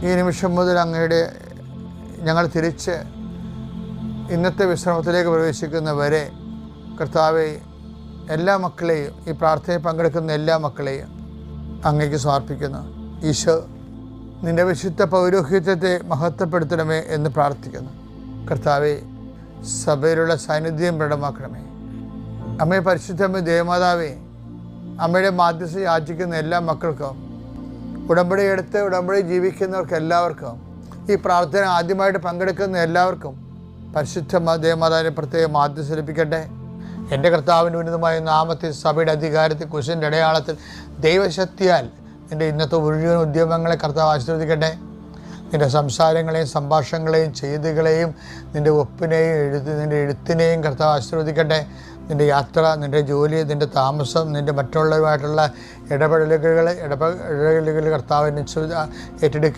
ഈ നിമിഷം മുതൽ അങ്ങയുടെ ഞങ്ങൾ തിരിച്ച് ഇന്നത്തെ വിശ്രമത്തിലേക്ക് പ്രവേശിക്കുന്നവരെ കർത്താവെ, എല്ലാ മക്കളെയും, ഈ പ്രാർത്ഥനയിൽ പങ്കെടുക്കുന്ന എല്ലാ മക്കളെയും അങ്ങേക്ക് സമർപ്പിക്കുന്നു. ഈശോ, നിൻ്റെ വിശുദ്ധ പൗരോഹിത്യത്തെ മഹത്വപ്പെടുത്തണമേ എന്ന് പ്രാർത്ഥിക്കുന്നു. കർത്താവെ, സഭയിലുള്ള സാന്നിധ്യം ദൃഢമാക്കണമേ. അമ്മയെ പരിശുദ്ധമ്മ ദേവമാതാവേ, അമ്മയുടെ മാധ്യസ്ഥ യാചിക്കുന്ന എല്ലാ മക്കൾക്കും, ഉടമ്പടി എടുത്ത് ഉടമ്പടി ജീവിക്കുന്നവർക്ക് എല്ലാവർക്കും, ഈ പ്രാർത്ഥന ആദ്യമായിട്ട് പങ്കെടുക്കുന്ന എല്ലാവർക്കും പരിശുദ്ധ ദേവമാതാവിനെ പ്രത്യേകം മാധ്യസ്ഥ ലഭിക്കട്ടെ. എൻ്റെ കർത്താവിൻ്റെ ഉന്നതമായ നാമത്തിൽ, സഭയുടെ അധികാരത്തിൽ, കുരിശിൻ്റെ അടയാളത്തിൽ, ദൈവശക്തിയാൽ നിൻ്റെ ഇന്നത്തെ മുഴുവൻ ഉദ്യമങ്ങളെ കർത്താവ് ആശീർവദിക്കട്ടെ. നിൻ്റെ സംസാരങ്ങളെയും സംഭാഷണങ്ങളെയും ചെയ്തികളെയും നിൻ്റെ ഒപ്പിനെയും നിൻ്റെ എഴുത്തിനെയും കർത്താവ് ആശീർവദിക്കട്ടെ. നിൻ്റെ യാത്ര, നിൻ്റെ ജോലി, നിൻ്റെ താമസം, നിൻ്റെ മറ്റുള്ളവരുമായിട്ടുള്ള ഇടപെടലുകൾ കർത്താവിനെ ഏറ്റെടുക്കുകയും